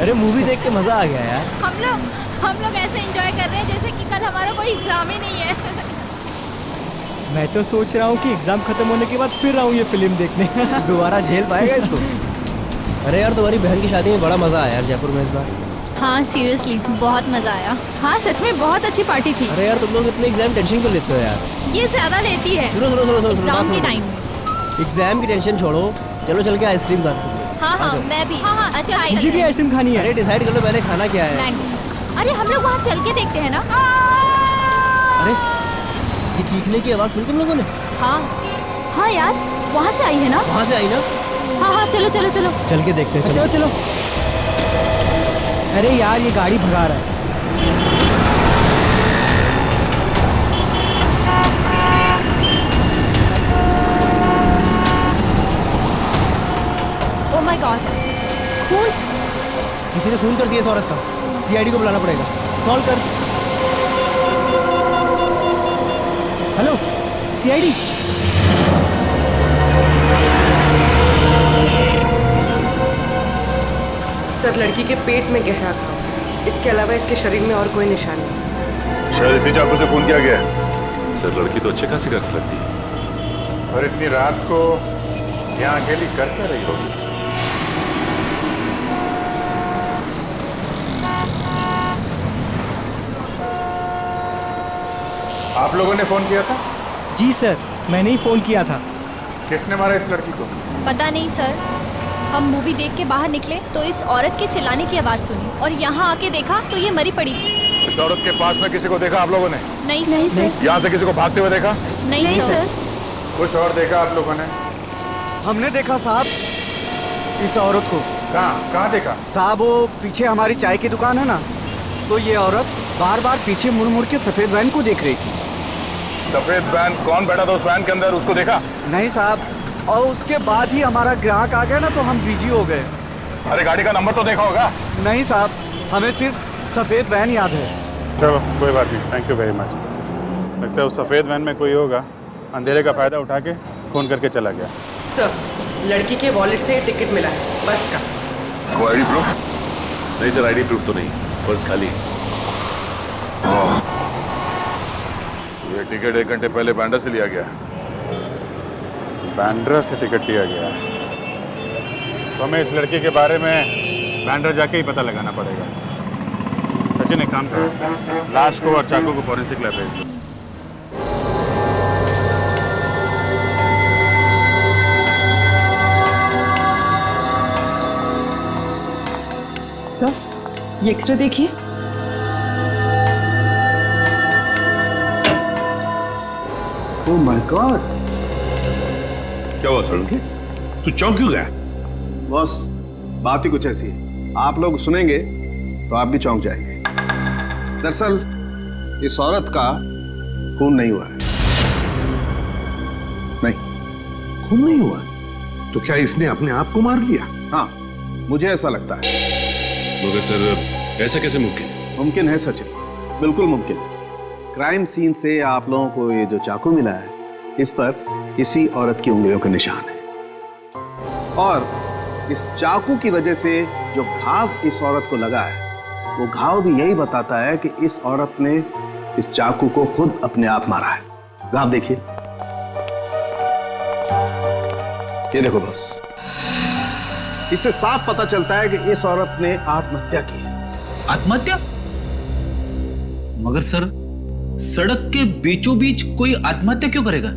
अरे मूवी देख के मजा आ गया यार। हम लोग ऐसे एंजॉय कर रहे हैं जैसे कि कल हमारा कोई एग्जाम ही नहीं है। मैं तो सोच रहा हूँ कि एग्जाम खत्म होने के बाद फिर आऊँ ये फिल्म देखने। दोबारा झेल पाएगा इसको? अरे यार तुम्हारी बहन की शादी में बड़ा मजा आया यार जयपुर में इस बार। हाँ सीरियसली बहुत मजा आया। हाँ सच में बहुत अच्छी पार्टी थी। अरे यार तुम लोग इतने एग्जाम टेंशन क्यों लेते हो यार? ये ज्यादा लेती है। सुनो सुनो सुनो सुनो एग्जाम के टाइम। एग्जाम की टेंशन छोड़ो, चलो चल के आइसक्रीम खा सकते हैं। हाँ मैं भी। हाँ अच्छा मुझे भी आइसक्रीम खानी है। अरे डिसाइड कर लो पहले खाना क्या है। अरे हम लोग वहाँ चल के देखते हैं ना। अरे ये चीखने की आवाज सुनी तुम लोगों ने? हाँ यार वहाँ से आई है ना। वहाँ से आई ना? हाँ चलो चलो चलो चल के देखते हैं। चलो चलो। अरे यार ये गाड़ी भगा रहा है। ओह माय गॉड, खून। किसी ने खून कर दिया इस औरत का। सीआईडी को बुलाना पड़ेगा। कॉल कर। Hello CID. सर लड़की के पेट में गहरा घाव, इसके अलावा इसके शरीर में और कोई निशान नहीं। शायद इसी चाकू से खून किया गया है। सर लड़की तो अच्छे खासी कर लगती है। और इतनी रात को यहाँ अकेली कर क्या रही होगी? आप लोगों ने फोन किया था? जी सर मैंने ही फोन किया था। किसने मारा इस लड़की को? पता नहीं सर, हम मूवी देख के बाहर निकले तो इस औरत के चिल्लाने की आवाज सुनी और यहाँ आके देखा तो ये मरी पड़ी थी। इस औरत के पास में किसी को देखा आप लोगों ने? नहीं सर। यहाँ से किसी को भागते हुए देखा? नहीं सर। कुछ और देखा आप लोगों ने? हमने देखा साहब इस औरत को। कहाँ देखा? साहब वो पीछे हमारी चाय की दुकान है ना, तो ये औरत बार बार पीछे मुड़ मुड़ के सफेद वैन को देख रही थी। सफेद वैन? कौन बैठा था उस वैन के अंदर, उसको देखा? नहीं साहब, और उसके बाद ही हमारा ग्राहक आ गया ना तो हम बिजी हो गए। अरे गाड़ी का नंबर तो देखा होगा? नहीं साहब, हमें सिर्फ सफेद वैन याद है। चलो कोई बात नहीं, थैंक यू वेरी मच। लगता है उस सफेद वैन में कोई होगा, अंधेरे का फायदा उठा के फोन करके चला गया। सर लड़की के वॉलेट से टिकट मिला है बस का। वो आईडी प्रूफ? नहीं सर आईडी प्रूफ तो नहीं, पर्स खाली। ये टिकट 1 घंटे पहले बांद्रा से लिया गया। बांद्रा से टिकट लिया गया तो हमें इस लड़के के बारे में बांद्रा जाके ही पता लगाना पड़ेगा। सचिन एक काम कर, लाश को और चाकू को फॉरेंसिक लैब भेज दो। सर ये एक्सरे देखिए। ओह माय गॉड, क्या हुआ सड़ूंगी? तू चौंक क्यों गया? बॉस बात ही कुछ ऐसी है, आप लोग सुनेंगे तो आप भी चौंक जाएंगे। दरअसल इस औरत का खून नहीं हुआ है। नहीं खून नहीं हुआ? तो क्या इसने अपने आप को मार लिया? हाँ मुझे ऐसा लगता है। मगर सर ऐसा कैसे मुमकिन? मुमकिन है सचिन, बिल्कुल मुमकिन। क्राइम सीन से आप लोगों को ये जो चाकू मिला है इस पर इसी औरत की उंगलियों के निशान है, और इस चाकू की वजह से जो घाव इस औरत को लगा है वो घाव भी यही बताता है कि इस औरत ने इस चाकू को खुद अपने आप मारा है। घाव देखिए, ये देखो बस, इससे साफ पता चलता है कि इस औरत ने आत्महत्या की है। आत्महत्या? मगर सर सड़क के बीचों बीच कोई आत्महत्या क्यों करेगा?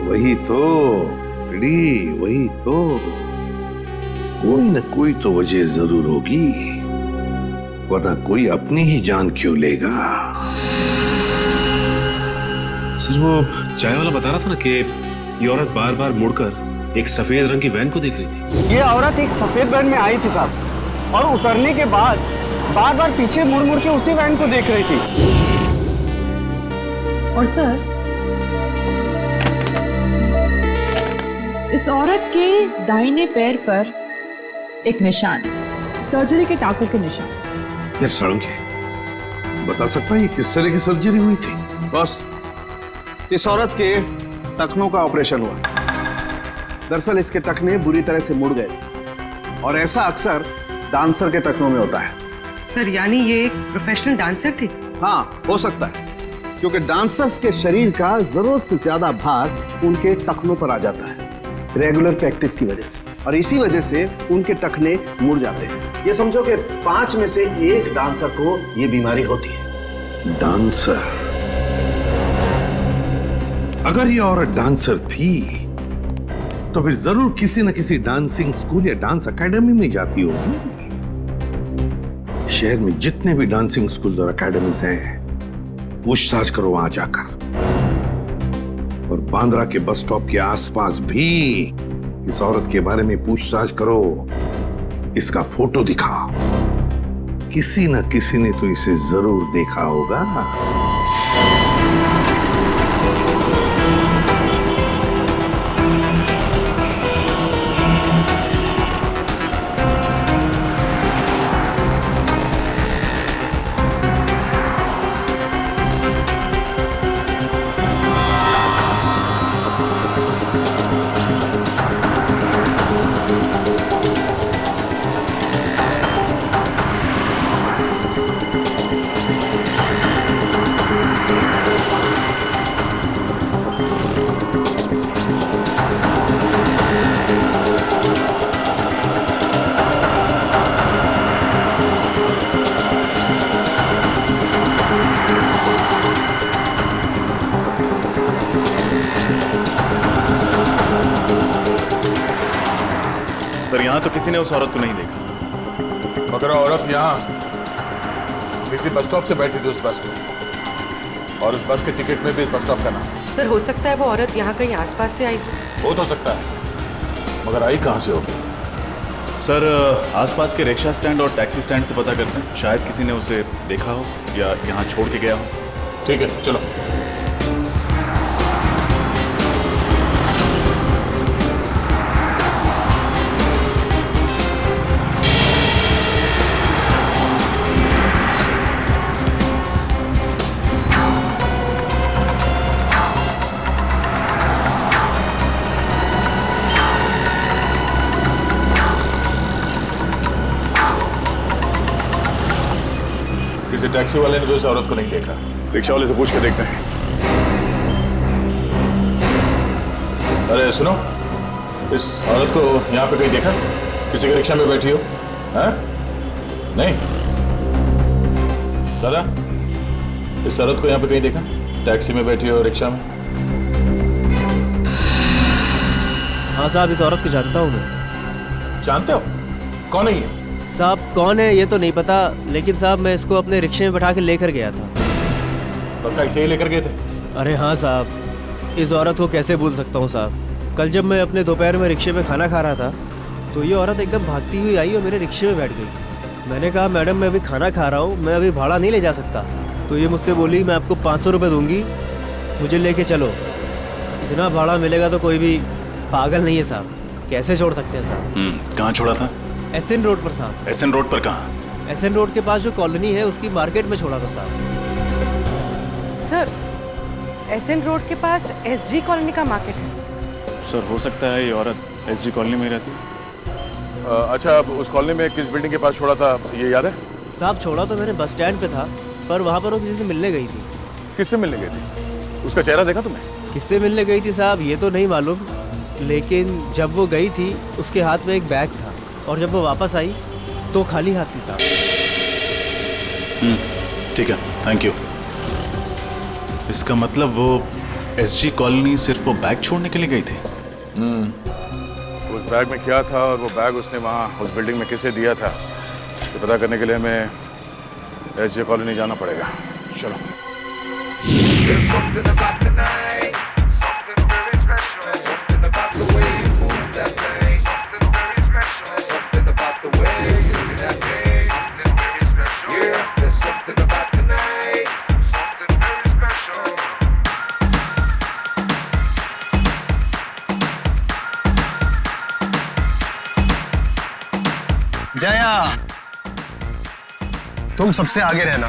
वही तो वही तो, कोई न कोई तो वजह जरूर होगी, वरना कोई अपनी ही जान क्यों लेगा? सर वो चाय वाला बता रहा था ना कि ये औरत बार बार मुड़कर एक सफेद रंग की वैन को देख रही थी। ये औरत एक सफेद वैन में आई थी साहब, और उतरने के बाद बार बार पीछे मुड़ मुड़ के उसी वैन को देख रही थी। और सर इस औरत के दाहिने पैर पर एक निशान, सर्जरी के टांकों के निशान। यार सड़ूंगी, बता सकता है ये किस तरह की सर्जरी हुई थी? बॉस इस औरत के टखनों का ऑपरेशन हुआ। दरअसल इसके टखने बुरी तरह से मुड़ गए और ऐसा अक्सर डांसर के टखनों में होता है। सर यानी ये एक प्रोफेशनल डांसर थी? हाँ, हो सकता है, क्योंकि डांसर्स के शरीर का जरूरत से ज्यादा भाग उनके टखनों पर आ जाता है रेगुलर प्रैक्टिस की वजह से, और इसी वजह से उनके टखने मुड़ जाते हैं। ये समझो कि 5 में से 1 डांसर को ये बीमारी होती है। डांसर? अगर ये औरत डांसर थी तो फिर जरूर किसी न किसी डांसिंग स्कूल या डांस एकेडमी में जाती होगी। शहर में जितने भी डांसिंग स्कूल और एकेडमीज हैं, पूछताछ करो वहां जाकर। और बांद्रा के बस स्टॉप के आसपास भी इस औरत के बारे में पूछताछ करो, इसका फोटो दिखाओ। किसी न किसी ने तो इसे जरूर देखा होगा। सर यहाँ तो किसी ने उस औरत को नहीं देखा। मगर औरत यहाँ किसी बस स्टॉप से बैठी थी उस बस में, और उस बस के टिकट में भी इस बस स्टॉप का नाम। सर हो सकता है वो औरत यहाँ कहीं आसपास से आई हो तो सकता है, मगर आई कहाँ से होगी? सर आसपास के रिक्शा स्टैंड और टैक्सी स्टैंड से पता करते हैं, शायद किसी ने उसे देखा हो या यहाँ छोड़ के गया हो। ठीक है, चलो। किसी टैक्सी वाले ने तो इस औरत को नहीं देखा। रिक्शा वाले से पूछ के देखते हैं। अरे सुनो, इस औरत को यहाँ पे कहीं देखा? किसी के रिक्शा में बैठी हो? हैं? नहीं? दादा, इस औरत को यहाँ पे कहीं देखा? टैक्सी में बैठी हो, रिक्शा में? हाँ साहब, इस औरत को जानता हूँ मैं। जानते हो? कौन है ये? साहब कौन है ये तो नहीं पता, लेकिन साहब मैं इसको अपने रिक्शे में बैठा के लेकर गया था। पक्का इसे ही लेकर गए थे? अरे हाँ साहब, इस औरत को कैसे भूल सकता हूँ साहब। कल जब मैं अपने दोपहर में रिक्शे में खाना खा रहा था तो ये औरत एकदम भागती हुई आई और मेरे रिक्शे में बैठ गई। मैंने कहा मैडम मैं अभी खाना खा रहा हूँ, मैं अभी भाड़ा नहीं ले जा सकता। तो ये मुझसे बोली मैं आपको 500 रुपये दूंगी, मुझे लेके चलो। इतना भाड़ा मिलेगा तो कोई भी पागल नहीं है साहब, कैसे छोड़ सकते हैं साहब। कहाँ छोड़ा था? एसएन रोड पर साहब। एसएन रोड पर कहाँ? एसएन रोड के पास जो कॉलोनी है उसकी मार्केट में छोड़ा था साहब। सर एसएन रोड के पास एसजी कॉलोनी का मार्केट है। सर हो सकता है ये औरत एसजी कॉलोनी में रहती है। अच्छा, उस कॉलोनी में किस बिल्डिंग के पास छोड़ा था ये याद है? साहब छोड़ा तो मैंने बस स्टैंड पे था, पर वहाँ पर वो किसी से मिलने गई थी। किससे मिलने गई थी? उसका चेहरा देखा तुमने? किससे मिलने गई थी साहब ये तो नहीं मालूम, लेकिन जब वो गई थी उसके हाथ में एक बैग था और जब वो वापस आई तो खाली हाथ थी साहब। ठीक है, थैंक यू। इसका मतलब वो एसजी कॉलोनी सिर्फ वो बैग छोड़ने के लिए गई थी? उस बैग में क्या था और वो बैग उसने वहाँ उस बिल्डिंग में किसे दिया था, तो पता करने के लिए हमें एसजी कॉलोनी जाना पड़ेगा। चलो। जया, तुम सबसे आगे रहना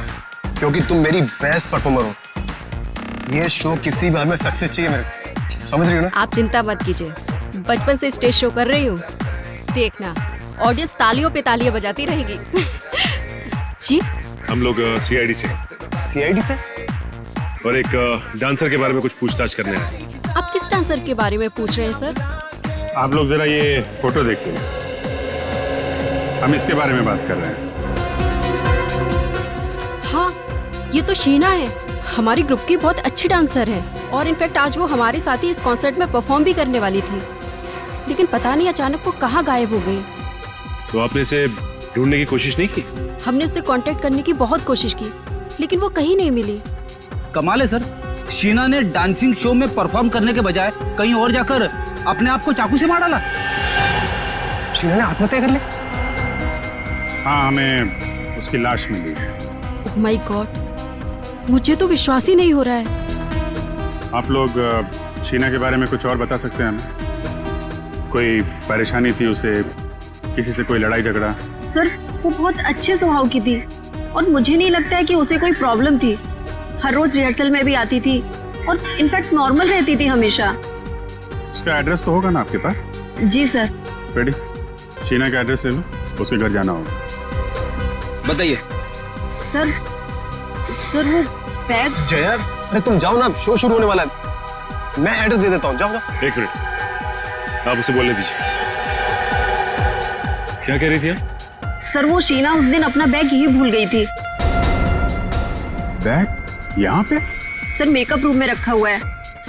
क्योंकि तुम मेरी बेस्ट परफॉर्मर हो। ये शो किसी भी हाल में सक्सेस चाहिए मेरे को, समझ रही हो ना? आप चिंता मत कीजिए, बचपन से स्टेज शो कर रही हूँ, देखना ऑडियंस तालियों पे तालियां बजाती रहेगी। जी हम लोग सीआईडी से सीआईडी से? और एक डांसर के बारे में कुछ पूछताछ करने आए। आप किस डांसर के बारे में पूछ रहे हैं सर? आप लोग जरा ये फोटो देखिए, हम इसके बारे में बात कर रहे हैं। हाँ, ये तो शीना है, हमारी ग्रुप की बहुत अच्छी डांसर है और इनफैक्ट आज वो हमारे साथ ही इस कॉन्सर्ट में परफॉर्म भी करने वाली थी, लेकिन पता नहीं अचानक वो कहाँ गायब हो गई। तो आपने इसे ढूंढने की कोशिश नहीं की? हमने उससे कांटेक्ट करने की बहुत कोशिश की, लेकिन वो कहीं नहीं मिली। कमाल है सर, शीना ने डांसिंग शो में परफॉर्म करने के बजाय कहीं और जाकर अपने आप को चाकू से मार डाला। शीना ने आत्महत्या कर ली? हाँ, हमें उसकी लाश मिली है। ओह माय गॉड, मुझे तो विश्वास ही नहीं हो रहा है। आप लोग शीना के बारे में कुछ और बता सकते हैं हमें? कोई परेशानी थी उसे, किसी से कोई लड़ाई झगड़ा? सर वो बहुत अच्छे स्वभाव की थी और मुझे नहीं लगता है कि उसे कोई प्रॉब्लम थी। हर रोज रिहर्सल में भी आती थी और इनफैक्ट नॉर्मल रहती थी हमेशा। उसका एड्रेस तो होगा ना आपके पास? जी सर। रेडी, शीना का एड्रेस ले लो, उसके घर जाना होगा। बताइए सर। सर वो बैग। जया, अरे तुम जाओ ना, शो शुरू होने वाला है। मैं एड्रेस दे देता हूँ, जाओ जाओ। एक मिनट, आप उसे बोलने दीजिए। क्या कह रही थी आप? सर वो शीना उस दिन अपना बैग यही भूल गई थी। बैग यहाँ पे? सर मेकअप रूम में रखा हुआ है।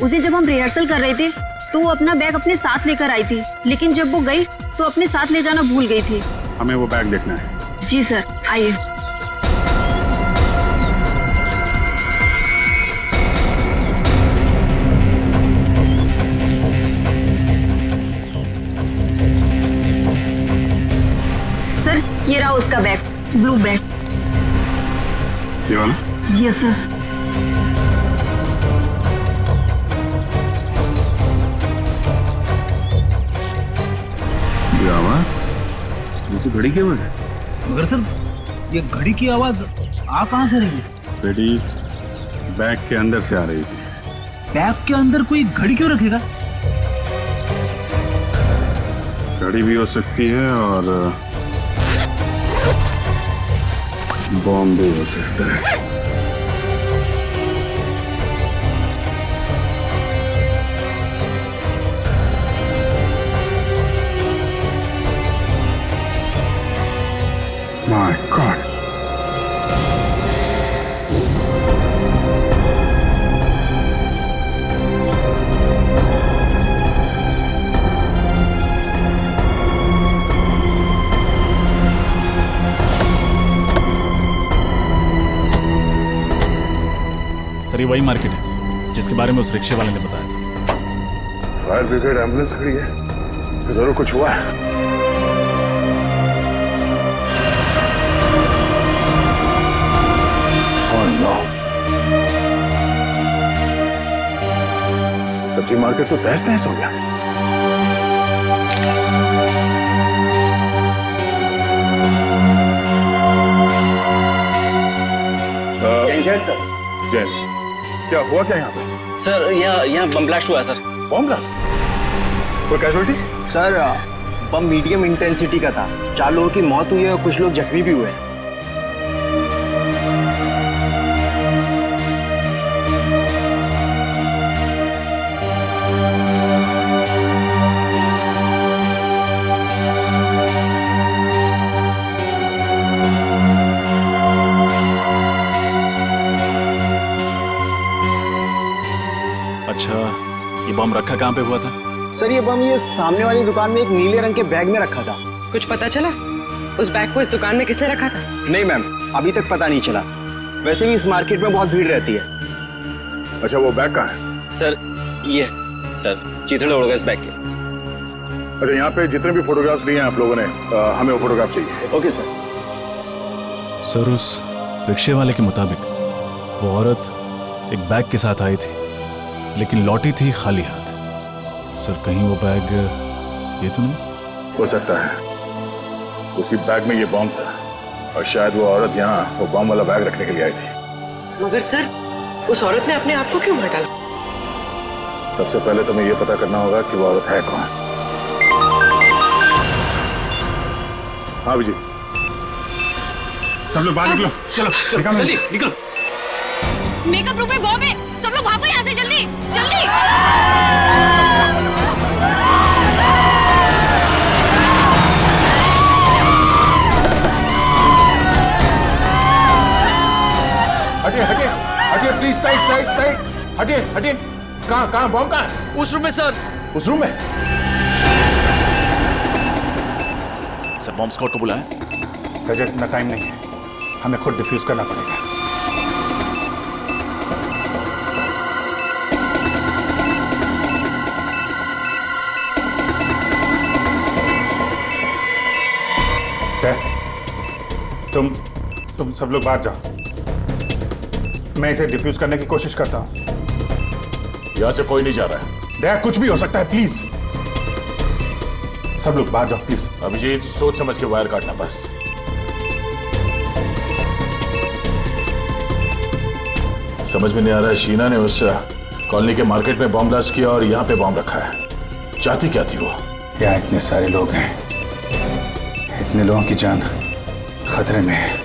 उस दिन जब हम रिहर्सल कर रहे थे तो वो अपना बैग अपने साथ लेकर आई थी, लेकिन जब वो गई तो अपने साथ ले जाना भूल गई थी। हमें वो बैग देखना है। जी सर, आइए। सर ये रहा उसका बैग, ब्लू बैग। ये वाला? Yes sir. ये आवाज, ये तो घड़ी की आवाज है। मगर सर ये घड़ी की आवाज आ कहाँ से रही है? बेटी, बैग के अंदर से आ रही थी। बैग के अंदर कोई घड़ी क्यों रखेगा? घड़ी भी हो सकती है और बॉम्ब भी हो सकता है। My God. सर ये वही मार्केट है जिसके बारे में उस रिक्शे वाले ने बताया था। फायर ब्रिगेड एम्बुलेंस खड़ी है, जरूर कुछ हुआ है। सब्जी मार्केट तो तहस नहस हो गया। सर जय, क्या हुआ क्या यहाँ पे? सर यहाँ बम ब्लास्ट हुआ सर। Bomb blast? कोई कैजुअलिटीज? सर बम मीडियम इंटेंसिटी का था। 4 लोगों की मौत हुई है और कुछ लोग जख्मी भी हुए हैं। अच्छा, ये बम रखा कहाँ पे हुआ था? सर ये बम ये सामने वाली दुकान में एक नीले रंग के बैग में रखा था। कुछ पता चला उस बैग को इस दुकान में किसने रखा था? नहीं मैम, अभी तक पता नहीं चला। वैसे भी इस मार्केट में बहुत भीड़ रहती है। अच्छा, वो बैग कहाँ है? सर ये सर चीथड़े उड़ गए इस बैग के। अच्छा, यहाँ पे जितने भी फोटोग्राफ्स लिए हैं आप लोगों ने, हमें वो फोटोग्राफ चाहिए। Okay sir. सर उस रिक्शे वाले के मुताबिक वो औरत एक बैग के साथ आई थी, लेकिन लौटी थी खाली हाथ। सर कहीं वो बैग ये तो नहीं? हो सकता है उसी बैग में ये बॉम्ब था और शायद वो औरत यहाँ वो बॉम्ब वाला बैग रखने के लिए आई थी। मगर सर उस औरत ने अपने आप को क्यों मार डाला? सबसे पहले तुम्हें ये पता करना होगा कि वो औरत है कौन। हाँ विजय, सब लोग बाहर निकलो। चलो चलो जल्दी निकलो। मेकअप रूम में बॉम्ब है, सब लोग भागो यहाँ से जल्दी जल्दी। हटिए हटिए हटिए प्लीज, साइड साइड साइड, हटिए हटिए। कहाँ बॉम्ब कहाँ है? उस रूम में सर। उस रूम में? सर बॉम्ब स्क्वाड को बुलाया? रजत, इतना टाइम नहीं है, हमें खुद डिफ्यूज करना पड़ेगा। तुम सब लोग बाहर जाओ, मैं इसे डिफ्यूज करने की कोशिश करता हूं। यहां से कोई नहीं जा रहा है। दया, कुछ भी हो सकता है, प्लीज सब लोग बाहर जाओ प्लीज। अभिजीत, सोच समझ के वायर काटना बस। समझ में नहीं आ रहा है, शीना ने उस कॉलोनी के मार्केट में बॉम्ब ब्लास्ट किया और यहाँ पे बॉम्ब रखा है। चाहती क्या थी वो? यहाँ इतने सारे लोग हैं, इतने लोगों की जान खतरे में है।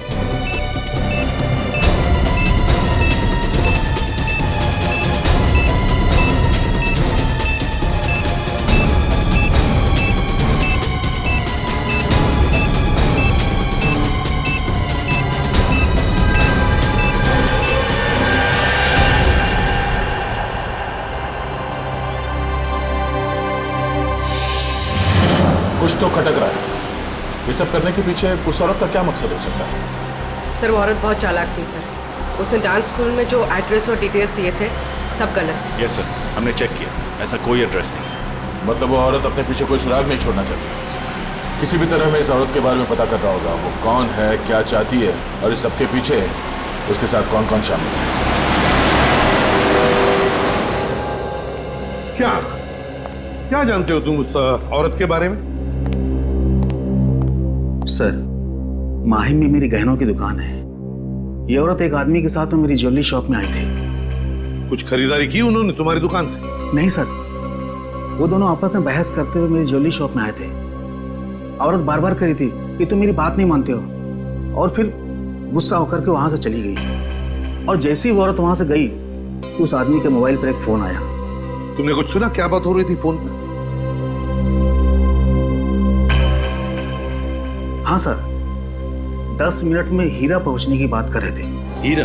कुछ तो खटक रहा है। ये सब करने के पीछे उस औरत का क्या मकसद हो सकता है? सर वो औरत बहुत चालाक थी सर। उसने डांस स्कूल में जो एड्रेस और डिटेल्स दिए थे सब गलत। यस सर, हमने चेक किया, ऐसा कोई एड्रेस नहीं है। मतलब वो औरत अपने पीछे कोई सुराग नहीं छोड़ना चाहती। किसी भी तरह हमें इस औरत के बारे में पता करना होगा, वो कौन है, क्या चाहती है और इस सबके पीछे उसके साथ कौन कौन शामिल है। क्या जानते हो तुम उस औरत के बारे में? सर, माहिम में मेरी गहनों की दुकान है। ये औरत एक आदमी के साथ मेरी ज्वेलरी शॉप में आई थी। कुछ खरीदारी की उन्होंने तुम्हारी दुकान से? नहीं सर, वो दोनों आपस में बहस करते हुए मेरी ज्वेलरी शॉप में आए थे। औरत बार बार कह रही थी कि तुम मेरी बात नहीं मानते हो, और फिर गुस्सा होकर के वहां से चली गई। और जैसे ही वो औरत वहां से गई, उस आदमी के मोबाइल पर एक फोन आया। तुमने कुछ सुना? क्या बात हो रही थी फोन पर? हाँ सर, 10 मिनट में हीरा पहुंचने की बात कर रहे थे। हीरा?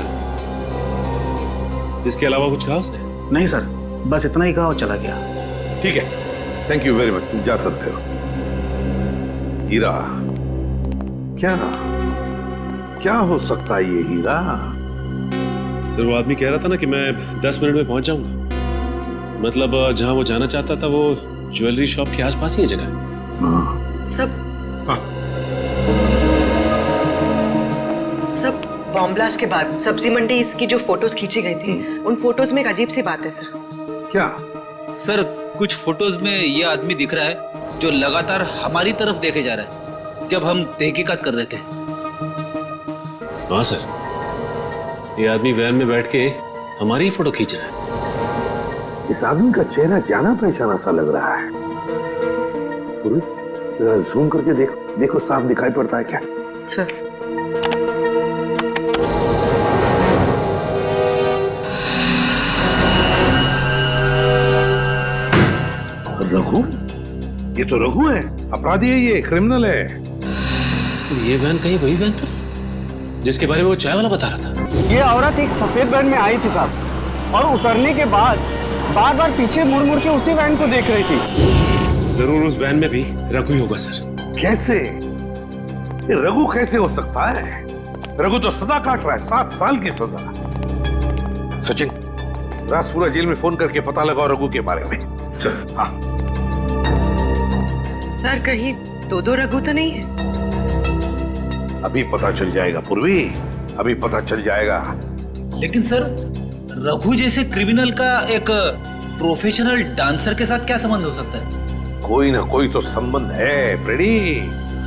इसके अलावा कुछ कहा उसने? नहीं सर, बस इतना ही कहा और चला गया। ठीक है, थैंक यू वेरी मच, तुम जा सकते हो। हीरा? क्या हो सकता है ये हीरा? सर वो आदमी कह रहा था ना कि मैं 10 मिनट में पहुंच जाऊंगा। मतलब जहां वो जाना चाहता था वो ज्वेलरी शॉप के आसपास ही जगह है। सब बॉम्ब ब्लास्ट के बाद सब्जी मंडी इसकी जो फोटोज खींची गई थी, उन फोटोज में एक अजीब सी बात है सर। क्या? सर कुछ फोटोज में ये आदमी दिख रहा है जो लगातार हमारी तरफ देखे जा रहा है जब हम तहकीकात कर रहे थे। हाँ सर, ये आदमी वैन में बैठ के हमारी ही फोटो खींच रहा है। इस आदमी का चेहरा जाना पहचाना सा लग रहा है। जरा जूम करके देखो साफ दिखाई पड़ता है क्या? सर रघु? ये तो रघु है, अपराधी है, ये क्रिमिनल है। तो ये वैन कहीं वही वैन था जिसके बारे में वो चाय वाला बता रहा था? ये औरत एक सफेद वैन में आई थी साहब, और उतरने के बाद बार बार पीछे मुड़ मुड़ के उसी वैन को देख रही थी। जरूर उस वैन में भी रघु ही होगा सर। कैसे? ये रघु कैसे हो सकता है? रघु तो सजा काट रहा है, 7 साल की सजा। सचिन, राजपुरा जेल में फोन करके पता लगाओ रघु के बारे में। चल। हाँ सर, कहीं दो रघु तो नहीं है? अभी पता चल जाएगा पूर्वी, अभी पता चल जाएगा। लेकिन सर, रघु जैसे क्रिमिनल का एक प्रोफेशनल डांसर के साथ क्या संबंध हो सकता है? कोई ना कोई तो संबंध है फ्रेडी।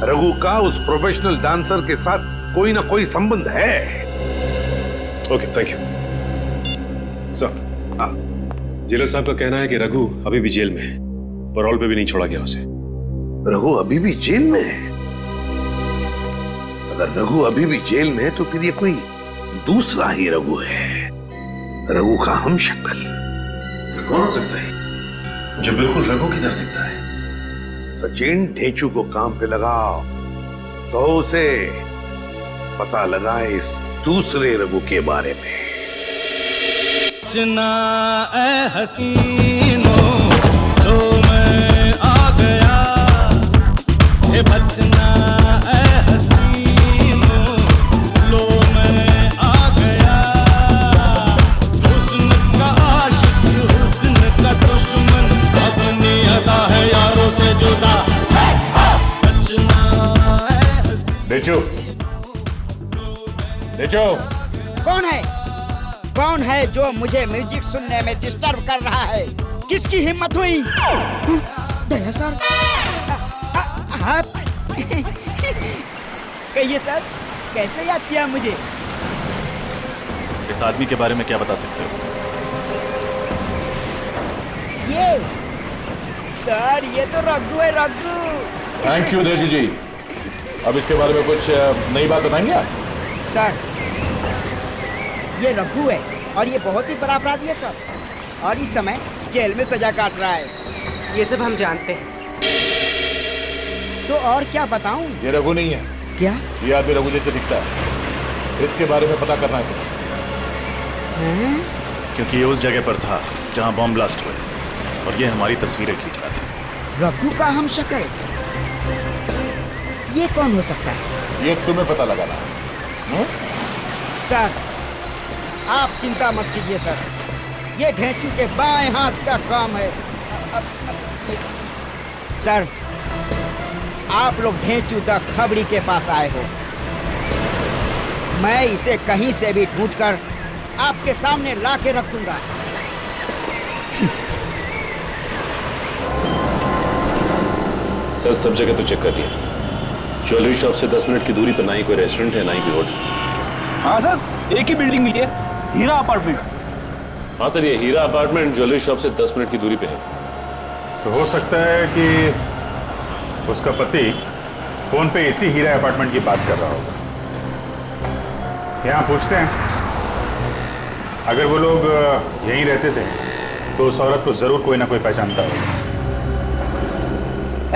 रघु का उस प्रोफेशनल डांसर के साथ कोई ना कोई संबंध है। Okay, thank you sir. Jailer साहब का कहना है कि रघु अभी भी जेल में है, पैरोल पे भी नहीं छोड़ा गया उसे। रघु अभी भी जेल में है? अगर रघु अभी भी जेल में है तो फिर ये कोई दूसरा ही रघु है, रघु का हम शक्ल। कौन हो सकता है जो बिल्कुल रघु की तरह दिखता है? सचिन, ढेंचू को काम पे लगाओ तो उसे पता लगाए इस दूसरे रघु के बारे में। बचना ए हसीनों तो मैं आ गया, ये बचना ए हसीनों लो मैं आ गया। हुस्न का आशिक हुस्न का दुश्मन अपनी अदा है यारों से जुदा। बचना ए डेचू, डेचू, कौन है जो मुझे म्यूजिक सुनने में डिस्टर्ब कर रहा है? किसकी हिम्मत हुई? दया सर, आप कहिए सर, कैसे याद किया मुझे? इस आदमी के बारे में क्या बता सकते हो? ये सर, ये तो रघु है, रघु। थैंक यू डेचू जी। अब इसके बारे में कुछ नई बात बताएंगे आप? सर, ये रघु है और ये बहुत ही बड़ा अपराधी है सर, और इस समय जेल में सजा काट रहा है। ये सब हम जानते हैं। तो और क्या बताऊं? ये रघु नहीं है। क्या? ये आदमी रघु जैसे दिखता है, इसके बारे में पता करना है तुम्हें। क्योंकि ये उस जगह पर था जहां बॉम्ब ब्लास्ट हुए और ये हमारी तस्वीरें खींच रहा था। रघु का हम शक्ल, ये कौन हो सकता है? ये तुम्हें पता लगाना है। सर, आप चिंता मत कीजिए सर, ये ढेंचू के बाएं हाथ का काम है। सर, आप लोग ढेंचू द खबरी के पास आए हो, मैं इसे कहीं से भी ढूंढकर आपके सामने ला के रख दूंगा। सर, सब जगह तो चेक कर लिया। ज्वेलरी शॉप से 10 मिनट की दूरी पर ना ही कोई रेस्टोरेंट है ना ही कोई होटल। हाँ सर, एक ही बिल्डिंग मिली है, हीरा अपार्टमेंट। हाँ सर, ये हीरा अपार्टमेंट ज्वेलरी शॉप से 10 मिनट की दूरी पे है। तो हो सकता है कि उसका पति फोन पे इसी हीरा अपार्टमेंट की बात कर रहा होगा। यहाँ पूछते हैं, अगर वो लोग यहीं रहते थे तो उस औरत को जरूर कोई ना कोई पहचानता होगा।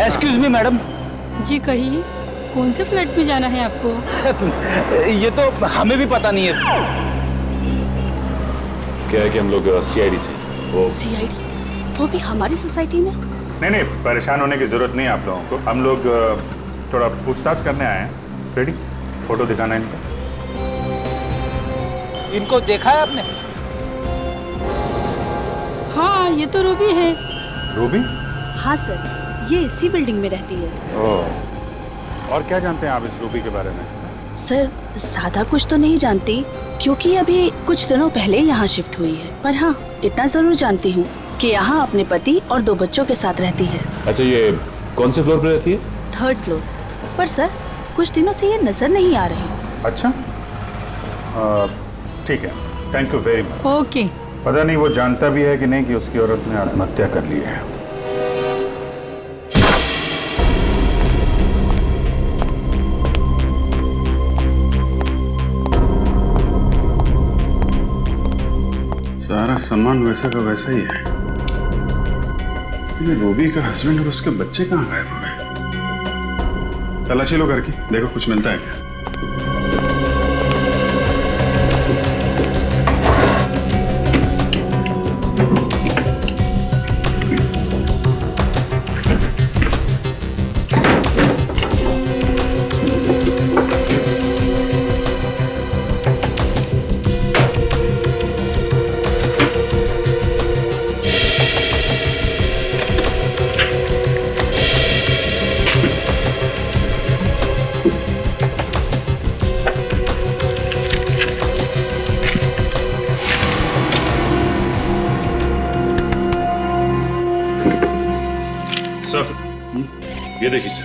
Excuse me madam. जी कहिए, कौन से फ्लैट में जाना है आपको? ये तो हमें भी पता नहीं है। क्या है कि हम लोग सीआईडी से। सीआईडी? वो भी हमारी सोसाइटी में? नहीं, परेशान होने की जरूरत नहीं है आप लोगों को। हम लोग थोड़ा पूछताछ करने आए हैं। रेडी? फोटो दिखाना है इनको। इनको देखा है आपने? हाँ, ये तो रूबी है। रूबी? हाँ सर, ये इसी बिल्डिंग में रहती है। ओह, और क्या जानते हैं आप इस रूबी के बारे में? सर, ज्यादा कुछ तो नहीं जानती क्योंकि अभी कुछ दिनों पहले यहाँ शिफ्ट हुई है, पर हाँ इतना जरूर जानती हूँ कि यहाँ अपने पति और 2 बच्चों के साथ रहती है। अच्छा, ये कौन से फ्लोर पे रहती है? 3rd फ्लोर पर। सर, कुछ दिनों से ये नजर नहीं आ रही। अच्छा, ठीक है, thank you very much. Okay. पता नहीं वो जानता भी है कि नहीं कि उसकी औरत ने आत्महत्या कर ली है। सारा सामान वैसा का वैसा ही है। ये रूबी का हस्बैंड और उसके बच्चे कहाँ गायब हो गए? तलाशी लो घर की, देखो कुछ मिलता है क्या। सर, ये देखिए सर,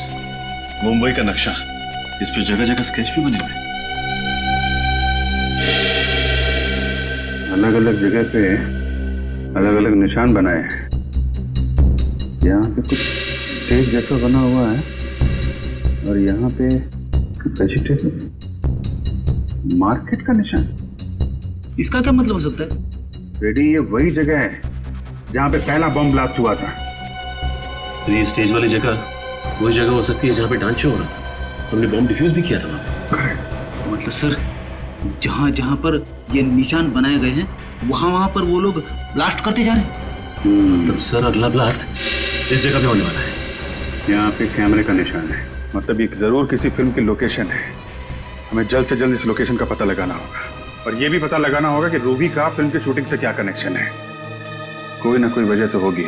मुंबई का नक्शा। इस पे जगह जगह स्केच भी बने हुए हैं। अलग अलग जगह पे अलग अलग निशान बनाए हैं। यहाँ पे कुछ स्टेज जैसा बना हुआ है और यहाँ पे वेजिटेबल। मार्केट का निशान? इसका क्या मतलब हो सकता है? रेडी, ये वही जगह है जहां पे पहला बम ब्लास्ट हुआ था। तो ये स्टेज वाली जगह वही जगह हो सकती है जहाँ पे डांस शो हो रहा। तुमने बम डिफ्यूज भी किया था वहाँ पे। मतलब सर, जहाँ जहाँ पर ये निशान बनाए गए हैं वहाँ वहाँ पर वो लोग ब्लास्ट करते जा रहे हैं। मतलब सर अगला ब्लास्ट इस जगह पे होने वाला है। यहाँ पे कैमरे का निशान है, मतलब ये जरूर किसी फिल्म की लोकेशन है। हमें जल्द से जल्द इस लोकेशन का पता लगाना होगा और ये भी पता लगाना होगा कि रूबी का फिल्म की शूटिंग से क्या कनेक्शन है। कोई ना कोई वजह तो होगी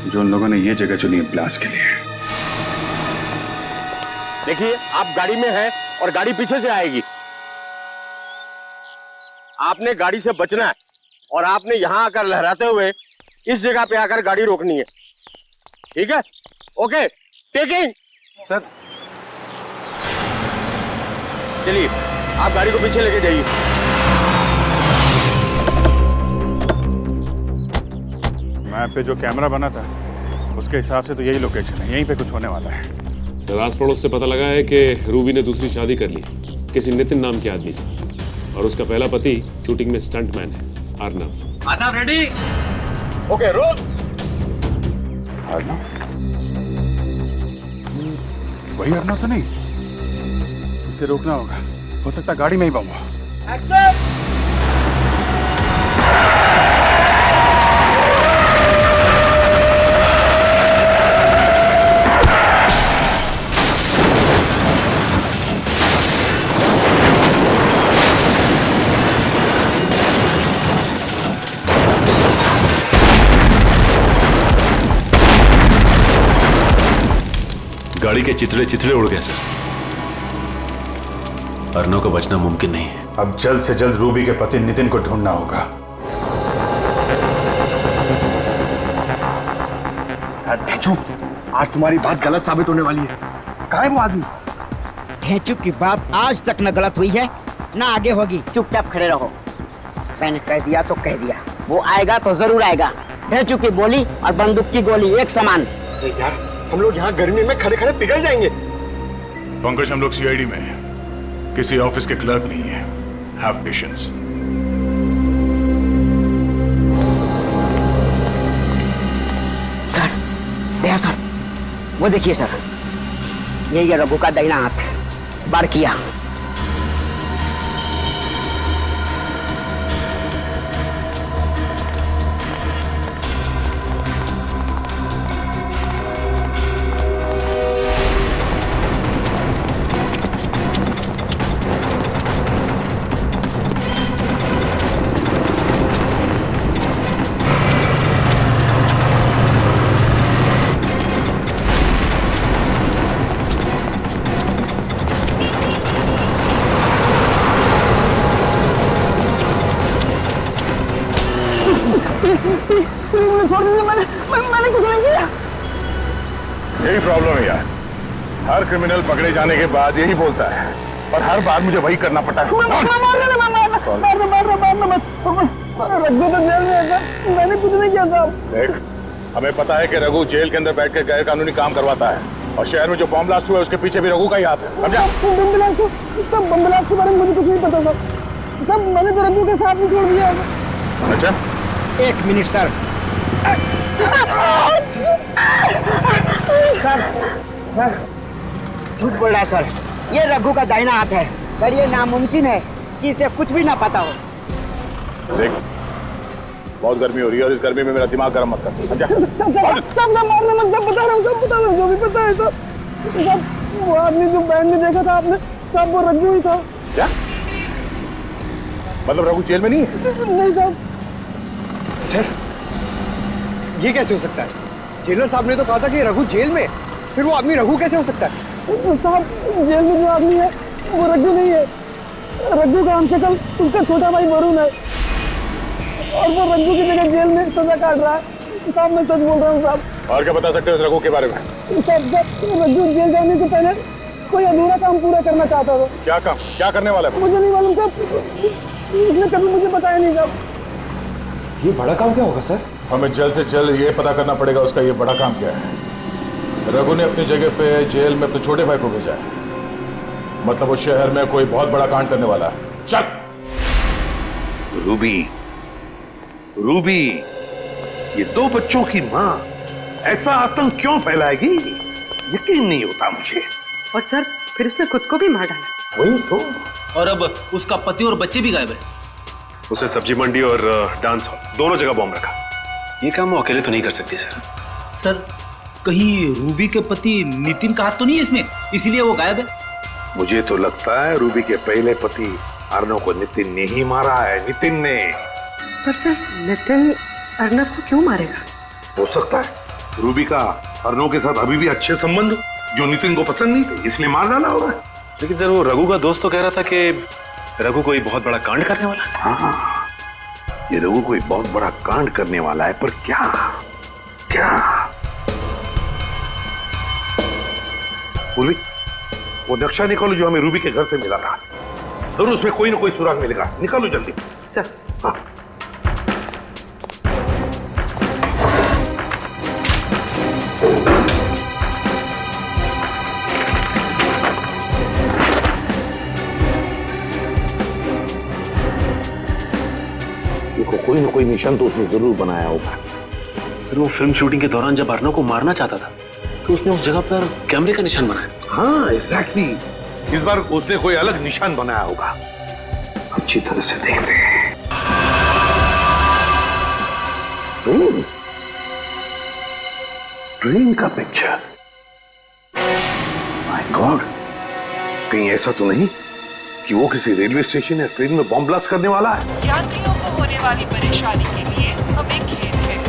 जो उन लोगों ने ये जगह चुनी है ब्लास्ट के लिए। देखिए, आप गाड़ी में हैं और गाड़ी पीछे से आएगी। आपने गाड़ी से बचना है और आपने यहां आकर लहराते हुए इस जगह पे आकर गाड़ी रोकनी है। ठीक है? Okay, taking. सर चलिए, आप गाड़ी को पीछे लेके जाइए। मैप पे जो कैमरा बना था उसके हिसाब से तो यही लोकेशन है, यहीं पे कुछ होने वाला है। सर आस पड़ोस से पता लगा है कि रूबी ने दूसरी शादी कर ली किसी नितिन नाम के आदमी से, और उसका पहला पति शूटिंग में स्टंटमैन है, Arnav. Arnav ready? Okay, roll. Arnav? वही अर्नव तो नहीं? इसे रोकना होगा, हो सकता गाड़ी में ही बम हो। एक्शन! गाड़ी के चितड़े चितड़े उड़ गए सर। अर्नव को बचना मुमकिन नहीं है। अब जल्द से जल्द रूबी के पति नितिन को ढूंढना होगा। आज तुम्हारी बात गलत साबित होने वाली है। कहाँ है वो आदमी? ढेंचू की बात आज तक न गलत हुई है न आगे होगी। चुपचाप खड़े रहो। मैंने कह दिया तो कह दिया, वो आएगा तो जरूर आएगा। ढेंचू की बोली और बंदूक की गोली एक समान। यार, हम लोग यहाँ गर्मी में खड़े खड़े पिघल जाएंगे। पंकज, हम लोग सीआईडी में हैं, किसी ऑफिस के क्लर्क नहीं है। Have patience. Sir, Daya sir, वो देखिए सर, यही है रघु का दाहिना हाथ। बार किया। मैंने कुछ नहीं किया। यही प्रॉब्लम है यार, हर क्रिमिनल पकड़े जाने के बाद यही बोलता है और हर बार मुझे वही करना पड़ता है। रघु तो जेल में है, मैंने कुछ नहीं किया साहब। देख, हमें पता है कि रघु जेल के अंदर बैठकर गैर कानूनी काम करवाता है और शहर में जो बम ब्लास्ट हुआ है उसके पीछे भी रघु का ही हाथ है। समझा? बम ब्लास्ट के बारे में मुझे कुछ नहीं पता था। सब मैंने तो रघु के साथ ही छोड़ दिया। अच्छा, एक मिनट सर। सर, झूठ बोल रहा है सर। ये रघु का दाहिना हाथ है, पर ये नामुमकिन है कि इसे कुछ भी ना पता हो। देख, बहुत गर्मी हो रही है और इस गर्मी में मेरा दिमाग गर्म मत कर। समझा? सब मारने मत, सब बता रहा हूँ, सब बता रहा हूँ, जो भी पता है सब। वो आदमी जो बैंड में देखा था आपने, सब वो रघु ही था। क्या? मतलब रघु जेल में नहीं है? नहीं साहब। सर, ये कैसे हो सकता है? जेलर साहब ने तो कहा था कि रघु जेल में, फिर वो आदमी रघु कैसे हो सकता है? साहब, जेल में जो आदमी है वो रघु नहीं है। रघु का हमशक्ल उसका छोटा भाई वरुण है और वो रघु की जगह जेल में सजा काट रहा है। साहब, मैं सच बोल रहा हूँ साहब। और क्या बता सकते हो इस रघु के बारे में? साहब, रघु जेल जाने से पहले कोई अधूरा काम पूरा करना चाहता था। क्या काम? क्या करने वाला है? मुझे नहीं मालूम साहब, उसने कभी मुझे बताया नहीं साहब। ये बड़ा काम क्या होगा सर? हमें जल्द से जल्द ये पता करना पड़ेगा उसका ये बड़ा काम क्या है। रघु ने अपनी जगह पे जेल में अपने छोटे भाई को भेजा है। मतलब उस शहर में कोई बहुत बड़ा कांड करने वाला है। चल। रूबी, रूबी, ये दो बच्चों की माँ ऐसा आतंक क्यों फैलाएगी, यकीन नहीं होता मुझे। और सर फिर उसने खुद को भी मार डाला। वही तो। और अब उसका पति और बच्चे भी गायब है। उसने सब्जी मंडी और डांस हॉल दोनों जगह बॉम्ब रखा। ये काम वो अकेले तो नहीं कर सकती सर। सर कहीं रूबी के पति नितिन का हाथ तो नहीं है इसमें, इसीलिए वो गायब है? मुझे तो लगता है रूबी के पहले पति अर्नव को नितिन ने ही मारा है, नितिन ने। पर सर नितिन अर्नव को क्यों मारेगा? हो सकता है रूबी का अर्नव के साथ अभी भी अच्छे संबंध जो नितिन को पसंद नहीं थे, इसलिए मार डाला होगा। लेकिन सर वो रघु का दोस्त तो कह रहा था कि रघु कोई बहुत बड़ा कांड करने वाला है। हाँ, ये रघु कोई बहुत बड़ा कांड करने वाला है, पर क्या क्या? पूर्वी, वो नक्शा निकालो जो हमें रूबी के घर से मिला था। जरूर उसमें कोई ना कोई सुराग मिलेगा, निकालो जल्दी। सर। हाँ। कोई ना कोई निशान तो उसने जरूर बनाया होगा। सर वो फिल्म शूटिंग के दौरान जब अर्नव को मारना चाहता था तो उसने उस जगह पर कैमरे का निशान बनाया। हाँ एग्जैक्टली, इस बार उसने कोई अलग निशान बनाया होगा। अच्छी तरह से देखते हैं। ट्रेन का पिक्चर। माय गॉड, कहीं ऐसा तो नहीं कि वो किसी रेलवे स्टेशन या ट्रेन में बॉम्ब ब्लास्ट करने वाला है? यात्रियों को होने वाली परेशानी के लिए हमें खेद है।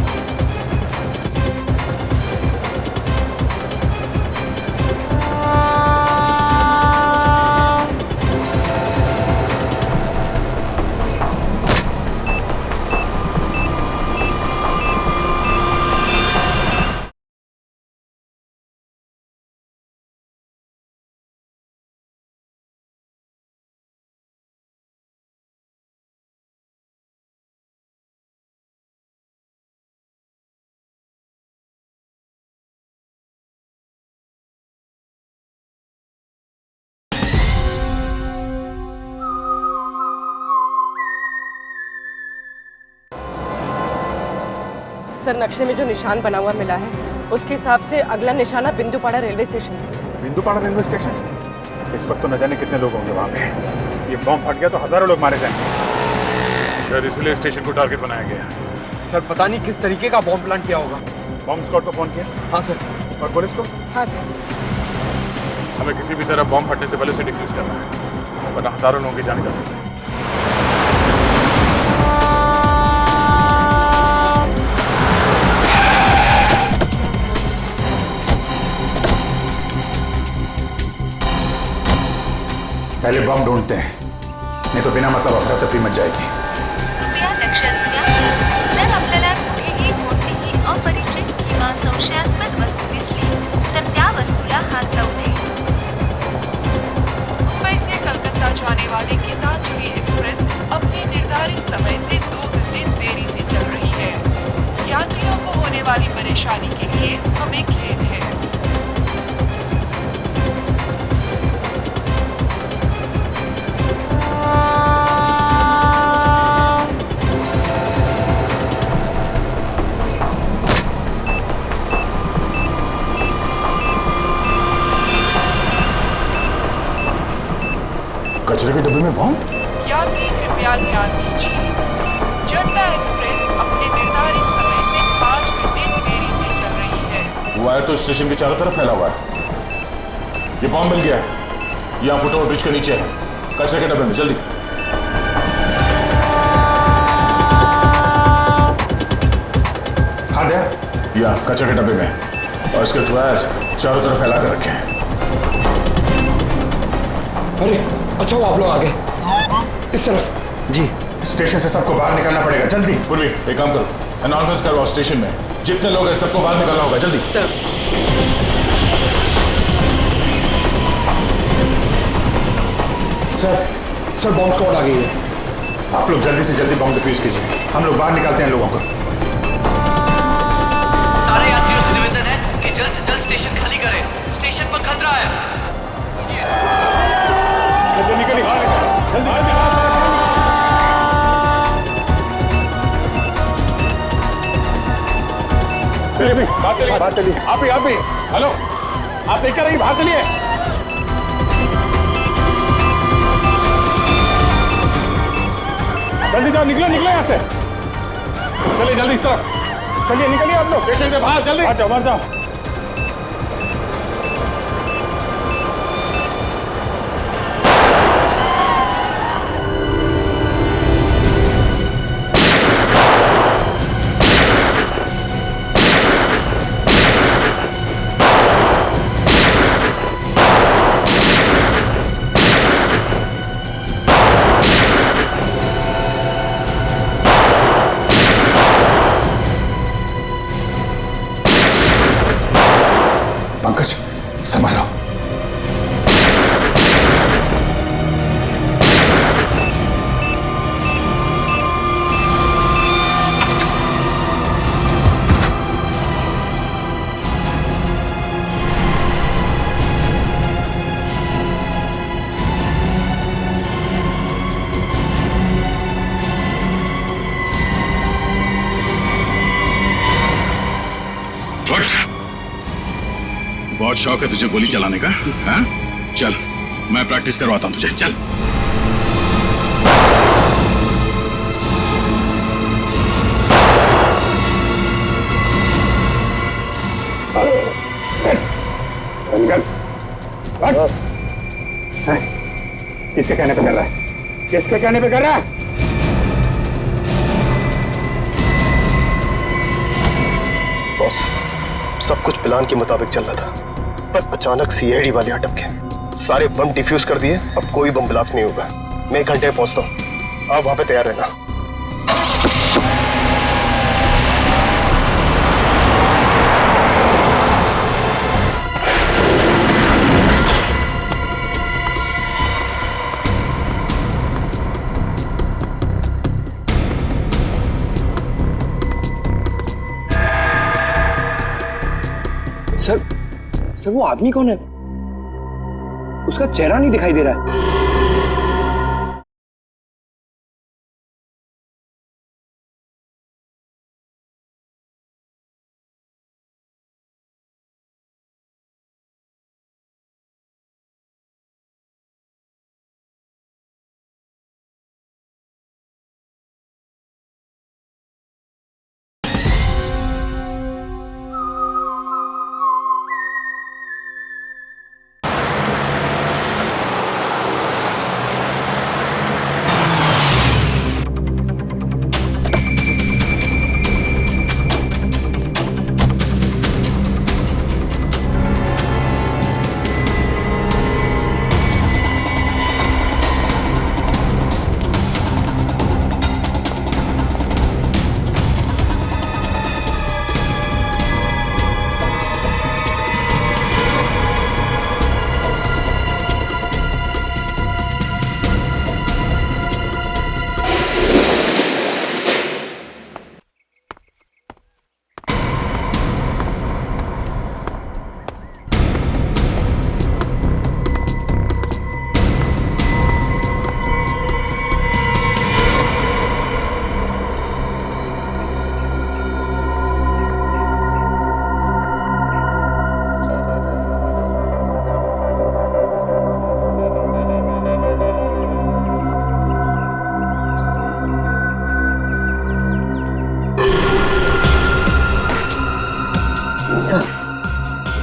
सर नक्शे में जो निशान बना हुआ मिला है उसके हिसाब से अगला निशाना बिंदुपाड़ा रेलवे स्टेशन है। बिंदुपाड़ा रेलवे स्टेशन? इस वक्त तो न जाने कितने लोग होंगे वहां पे। ये बॉम्ब फट गया तो हजारों लोग मारे जाएंगे। शायद इसलिए स्टेशन को टारगेट बनाया गया। सर पता नहीं किस तरीके का बॉम्ब प्लान किया होगा। बॉम्ब स्क्वाड को फोन किया? हाँ सर। और पुलिस को? हाँ सर। हमें किसी भी तरह बॉम्ब फटने से पहले से डिफ्यूज करना है, वरना हजारों लोगों की जान जा सकती है। पहले बम ढूंढते हैं, नहीं तो बिना मतलब अफरा तफरी मच जाएगी। कृपया लक्ष असू द्या। जर आपल्याला कुठेही कोणतीही अपरिचित किंवा संशयास्पद वस्तू दिसली तर त्या वस्तूला हात लावू नये। मुंबई से कलकत्ता जाने वाली गीतांजलि एक्सप्रेस अपने निर्धारित समय से 2 घंटे देरी से चल रही है। यात्रियों को होने वाली परेशानी के लिए हमें खेद है। कचरे के डब्बे में बॉम्ब? यात्री कृपया ध्यान दीजिए, जनता एक्सप्रेस अपने निर्धारित समय से 5 घंटे देरी से चल रही है। वायर तो स्टेशन के चारों तरफ फैला हुआ है। ये बॉम्ब मिल गया है, यहाँ फुटओवर ब्रिज के नीचे है, कचरे के डब्बे में। जल्दी। हाँ दे, यहाँ कचरे के डब्बे में, और इसके वायर चारों तरफ फैला कर रखे हैं। अरे अच्छा वो आप लोग आ गए। इस तरफ। जी। स्टेशन से सबको बाहर निकलना पड़ेगा, जल्दी। पूर्वी एक काम करो, अनाउंसमेंट करवाओ स्टेशन में, जितने लोग हैं सबको बाहर निकलना होगा, जल्दी। सर। सर बॉम्ब स्क्वाड आ गई है। आप लोग जल्दी से जल्दी बॉम्ब डिफ्यूज कीजिए, हम लोग बाहर निकालते हैं लोगों को। सारे यात्रियों से निवेदन है कि जल्द से जल्द स्टेशन खाली करें, स्टेशन पर खतरा है। बात चलिए। आप ही हेलो, आप देखकर रहिए, बाहर चलिए। जल्दी जाओ, निकलो यहाँ से। चलिए जल्दी इस तरफ, चलिए निकलिए आप लोग स्टेशन के बाहर, जल्दी बाहर जाओ। पंकज संभालो। बहुत शौक है तुझे गोली चलाने का, हाँ? चल मैं प्रैक्टिस करवाता हूँ तुझे, चल। किसके कहने पे कर रहा है? किसके कहने पे कर रहा है? बॉस, सब कुछ प्लान के मुताबिक चल रहा था, पर अचानक सीआईडी वाले अटक गए। सारे बम डिफ्यूज कर दिए, अब कोई बम ब्लास्ट नहीं होगा। मैं 1 घंटे में पहुंचता हूँ, आप वहां पे तैयार रहना। सर वो आदमी कौन है? उसका चेहरा नहीं दिखाई दे रहा है।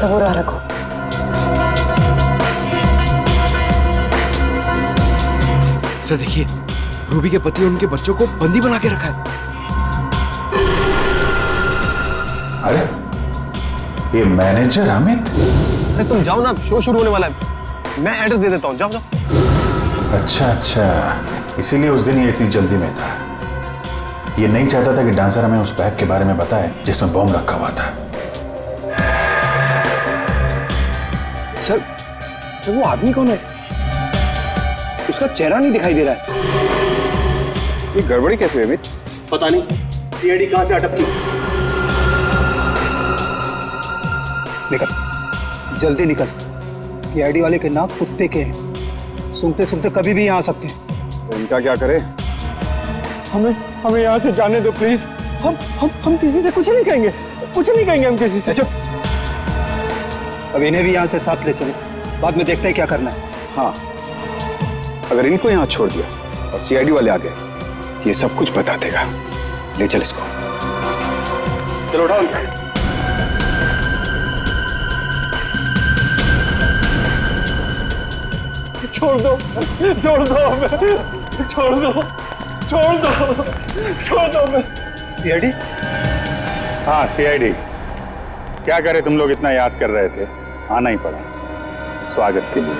सबूर रखो। सर देखिए, रूबी के पति और उनके बच्चों को बंदी बना के रखा है। अरे ये मैनेजर अमित। अरे तुम जाओ ना, शो शुरू होने वाला है। मैं एड्रेस दे देता हूँ, जाओ जाओ। अच्छा, इसीलिए उस दिन ये इतनी जल्दी में था। ये नहीं चाहता था कि डांसर हमें उस बैग के बारे में बताए जिसमें बॉम्ब रखा हुआ था। सर वो आदमी कौन है? उसका चेहरा नहीं दिखाई दे रहा है। ये गड़बड़ी कैसे हुई अमित? पता नहीं, सीआईडी कहां से अटक की। निकल, जल्दी निकल। सीआईडी वाले के नाक कुत्ते के हैं, सुनते सुनते कभी भी यहाँ आ सकते हैं। तो इनका क्या करे? हमें यहाँ से जाने दो प्लीज। हम किसी से कुछ नहीं कहेंगे। कुछ नहीं कहेंगे हम किसी से। चुप। अब इन्हें भी यहाँ से साथ ले चले, बाद में देखते हैं क्या करना है। हाँ, अगर इनको यहाँ छोड़ दिया और सीआईडी वाले आ गए, ये सब कुछ बता देगा। ले चल इसको। चलो उठाओ। छोड़ दो, छोड़ दो हमें, छोड़ दो, छोड़ दो, छोड़ दो हमें। सीआईडी? हाँ सीआईडी। क्या करे, तुम लोग इतना याद कर रहे थे, आना ही पड़ा स्वागत के लिए।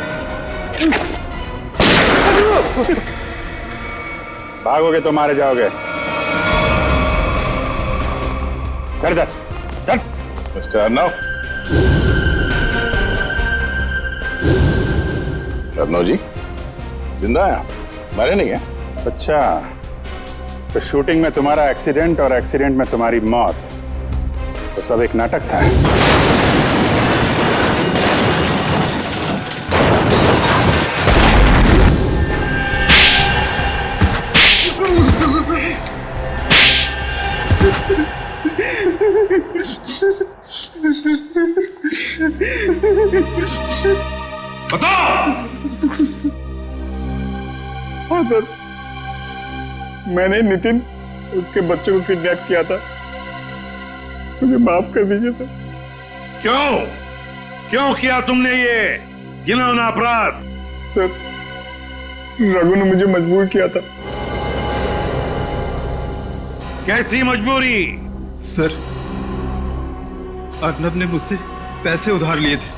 भागोगे तो मारे जाओगे। चल चल चल। मिस्टर अर्नव। अर्नव जी जिंदा है आप? मरे नहीं है? अच्छा, तो शूटिंग में तुम्हारा एक्सीडेंट और एक्सीडेंट में तुम्हारी मौत, तो सब एक नाटक था। बताओ। हाँ सर, मैंने नितिन उसके बच्चों को किडनैप किया था, मुझे माफ कर दीजिए सर। क्यों क्यों किया तुमने ये घिनौना अपराध? सर, रघु ने मुझे मजबूर किया था। कैसी मजबूरी? सर, अर्नब ने मुझसे पैसे उधार लिए थे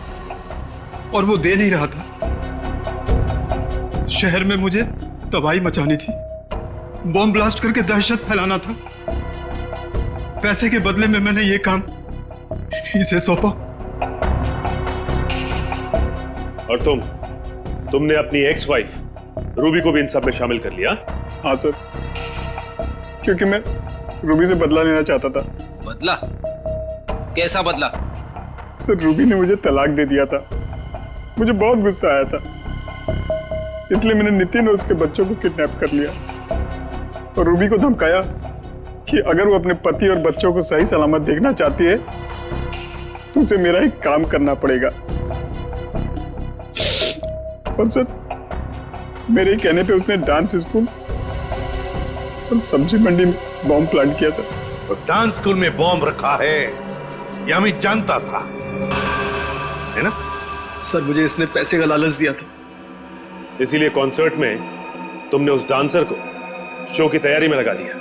और वो दे नहीं रहा था। शहर में मुझे तबाही मचानी थी, बॉम्ब ब्लास्ट करके दहशत फैलाना था। पैसे के बदले में मैंने ये काम इसे सौंपा। और तुमने अपनी एक्स वाइफ रूबी को भी इन सब में शामिल कर लिया? हाँ सर, क्योंकि मैं रूबी से बदला लेना चाहता था। बदला? कैसा बदला? सर, रूबी ने मुझे तलाक दे दिया था, मुझे बहुत गुस्सा आया था, इसलिए मैंने नितिन और उसके बच्चों को किडनैप कर लिया और रूबी को धमकाया कि अगर वो अपने पति और बच्चों को सही सलामत देखना चाहती है तो उसे मेरा एक काम करना पड़ेगा। और सर, मेरे कहने पे उसने डांस स्कूल और सब्जी मंडी में बॉम्ब प्लांट किया सर। तो डांस स्कूल में बॉम्ब रखा है यह मैं जानता था, है ना? सर, मुझे इसने पैसे का लालच दिया था, इसीलिए कॉन्सर्ट में तुमने उस डांसर को शो की तैयारी में लगा दिया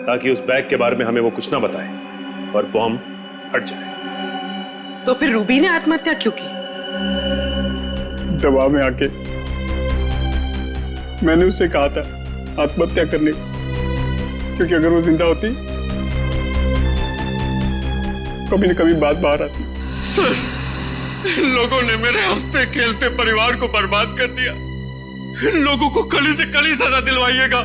ताकि उस बैग के बारे में हमें वो कुछ ना बताए और बॉम्ब फट जाए। तो फिर रूबी ने आत्महत्या क्यों की? दबाव में आके मैंने उससे कहा था आत्महत्या करने, क्योंकि अगर वो जिंदा होती कभी न कभी बात बाहर आती। सर, इन लोगों ने मेरे हंसते खेलते परिवार को बर्बाद कर दिया। इन लोगों को कली से कली सजा दिलवाइएगा।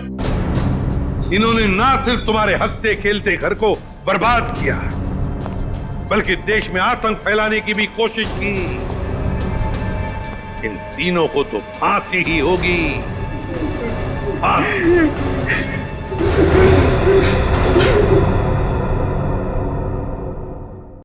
इन्होंने ना सिर्फ तुम्हारे हंसते खेलते घर को बर्बाद किया, बल्कि देश में आतंक फैलाने की भी कोशिश की। इन तीनों को तो फांसी ही होगी। फांसी।